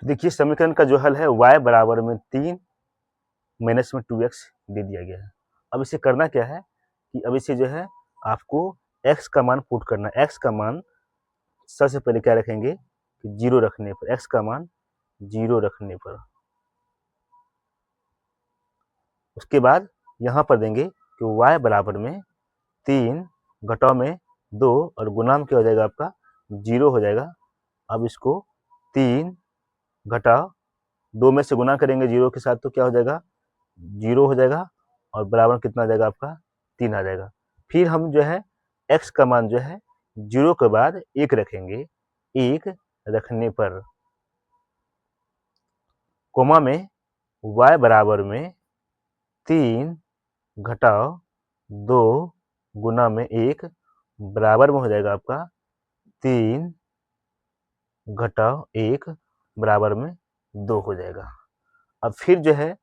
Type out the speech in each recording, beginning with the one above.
तो देखिए समीकरण का जो हल है y बराबर में 3 माइनस में 2x दे दिया गया है। अब इसे करना क्या है कि अब इसे जो है आपको x का मान पुट करना है। x का मान सबसे पहले क्या रखेंगे कि 0 रखने पर, x का मान 0 रखने पर, उसके बाद यहाँ पर देंगे कि y बराबर में 3 घटाव में 2 और गुणा में क्या हो जाएगा आपका 0 हो जाएगा। अब इसको 3 घटाव 2 में से गुणा करेंगे 0 के साथ तो क्या हो जाएगा 0 हो जाएगा और बराबर कितना आ जाएगा आपका 3 आ जाएगा। फिर हम जो है x का मान जो है 0 के बाद 1 रखेंगे, 1 रखने पर कोमा में y बराबर में 3 घटाव 2 गुना में 1 बराबर में हो जाएगा आपका 3 घटाव 1 बराबर में 2 हो जाएगा। अब फिर जो है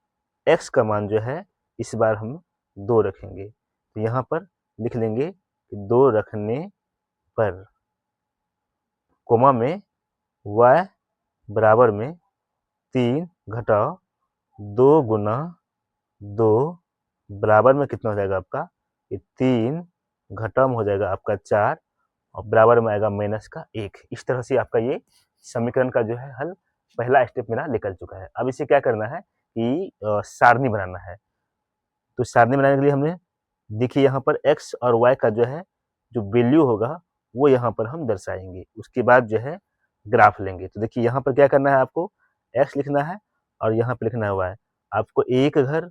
x का मान जो है इस बार हम 2 रखेंगे, तो यहाँ पर लिख लेंगे कि 2 रखने पर कोमा में y बराबर में 3 घटाव 2 गुना 2 बराबर में कितना हो जाएगा आपका ये 3 घटाव में हो जाएगा आपका 4 और बराबर में आएगा माइनस का 1। इस तरह से आपका ये समीकरण का जो है हल पहला स्टेप मेरा निकल चुका है। अब इसे क्या करना है कि सारणी बनाना है। तो सारणी बनाने के लिए हमने देखिए यहाँ पर x और y का जो है जो वैल्यू होगा वो यहाँ पर हम दर्शाएंगे, उसके बाद जो है ग्राफ लेंगे। तो देखिए यहाँ पर क्या करना है, आपको x लिखना है और यहाँ पर लिखना है y। आपको 1 घर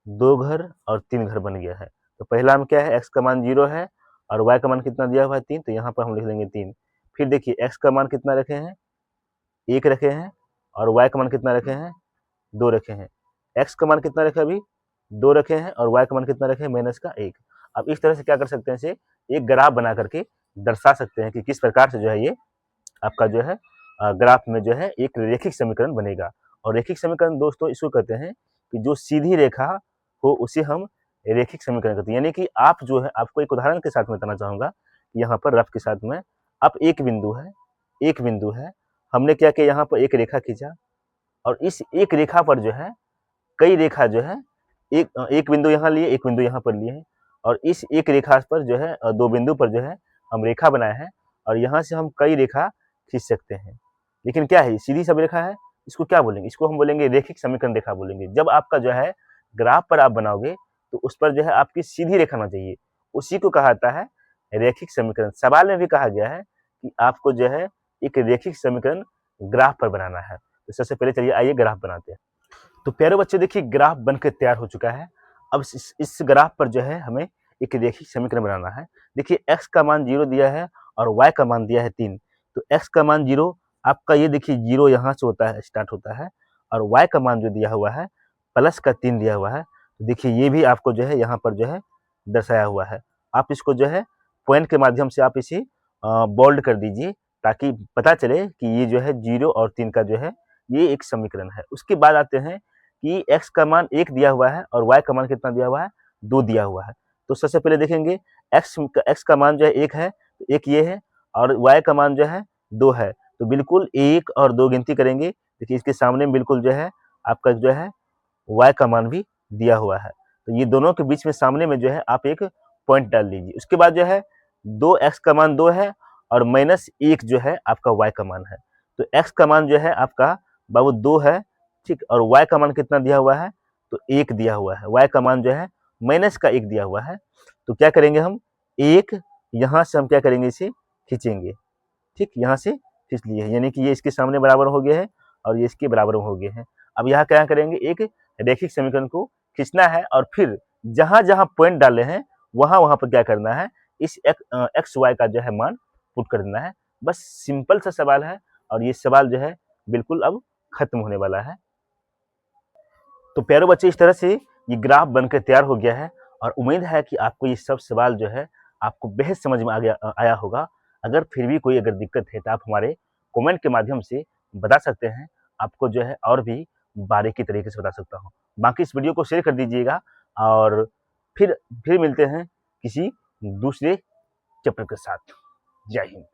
2 घर और 3 घर बन गया है। तो पहला में क्या है x का मान 0 है और y का मान कितना दिया हुआ है 3, तो यहाँ पर हम लिख लेंगे 3। फिर देखिए x का मान कितना रखे हैं 1 रखे हैं और y का मान कितना रखे हैं 2 रखे हैं। x का मान कितना रखे अभी 2 रखे हैं और y का मान कितना रखे हैं माइनस का 1। अब इस तरह से क्या कर सकते हैं, इसे एक ग्राफ बना करके दर्शा सकते हैं कि किस प्रकार से जो है ये आपका जो है ग्राफ में जो है एक रेखिक समीकरण बनेगा। और रेखिक समीकरण दोस्तों इसको कहते हैं कि जो सीधी रेखा हो उसे हम रेखिक समीकरण कहते हैं। यानी कि आप जो है, आपको एक उदाहरण के साथ में बताना चाहूंगा कि यहाँ पर रफ के साथ में आप एक बिंदु है, हमने क्या किया यहाँ पर एक रेखा खींचा और इस एक रेखा पर जो है कई रेखा जो है एक बिंदु यहाँ लिए, एक बिंदु यहाँ पर लिए हैं और इस एक रेखा पर जो है 2 बिंदु पर जो है हम रेखा बनाए हैं और यहाँ से हम कई रेखा खींच सकते हैं। लेकिन क्या है सीधी सब रेखा है, इसको क्या बोलेंगे, इसको हम बोलेंगे रेखिक समीकरण रेखा बोलेंगे। जब आपका जो है ग्राफ पर आप बनाओगे तो उस पर जो है आपकी सीधी रेखा होना चाहिए, उसी को कहा जाता है रेखिक समीकरण। सवाल में भी कहा गया है कि आपको जो है एक रेखिक समीकरण ग्राफ पर बनाना है। तो सबसे पहले चलिए आइए ग्राफ बनाते हैं। तो प्यारे बच्चे देखिए ग्राफ बनकर तैयार हो चुका है। अब इस ग्राफ पर जो है हमें एक रेखिक समीकरण बनाना है। देखिए x का मान 0 दिया है और y का मान दिया है 3। तो x का मान 0 आपका ये देखिए 0 यहाँ से होता है, स्टार्ट होता है और y का मान जो दिया हुआ है प्लस का 3 दिया हुआ है। तो देखिए ये भी आपको जो है यहाँ पर जो है दर्शाया हुआ है। आप इसको जो है पॉइंट के माध्यम से आप इसे बोल्ड कर दीजिए ताकि पता चले कि ये जो है 0 और 3 का जो है ये एक समीकरण है। उसके बाद आते हैं कि x का मान 1 दिया हुआ है और y का मान कितना दिया हुआ है 2 दिया हुआ है। तो सबसे पहले देखेंगे x का मान जो है 1 है, तो 1 ये है और y का मान जो है 2 है। तो बिल्कुल 1 और 2 गिनती करेंगे, देखिए इसके सामने बिल्कुल जो है आपका जो है y का मान भी दिया हुआ है। तो ये दोनों के बीच में सामने में जो है आप एक पॉइंट डाल दीजिए। उसके बाद जो है 2x का मान 2 है और -1 जो है आपका y का मान है। तो x का मान जो है आपका बाबू 2 है, ठीक, और y का मान कितना दिया हुआ है तो 1 दिया हुआ है। y का मान जो है माइनस का 1 दिया हुआ है। तो क्या करेंगे हम 1 यहाँ से हम क्या करेंगे इसे खींचेंगे, ठीक, यहाँ से खींच लिए, यानी कि ये इसके सामने बराबर हो गया है और ये इसके बराबर हो गए हैं। अब यहाँ क्या करेंगे एक रेखिक समीकरण को खींचना है और फिर जहां जहां पॉइंट डाले हैं वहां वहां पर क्या करना है इस एक्स वाई का जो है मान पुट कर देना है। बस सिंपल सा सवाल है और ये सवाल जो है बिल्कुल अब खत्म होने वाला है। तो प्यारे बच्चे इस तरह से ये ग्राफ बनकर तैयार हो गया है और उम्मीद है कि आपको ये सब सवाल जो है आपको बेहद समझ में आया होगा। अगर फिर भी कोई अगर दिक्कत है तो आप हमारे कमेंट के माध्यम से बता सकते हैं, आपको जो है और भी बारीकी तरीके से बता सकता हूँ। बाकी इस वीडियो को शेयर कर दीजिएगा और फिर मिलते हैं किसी दूसरे चैप्टर के साथ। जय हिंद।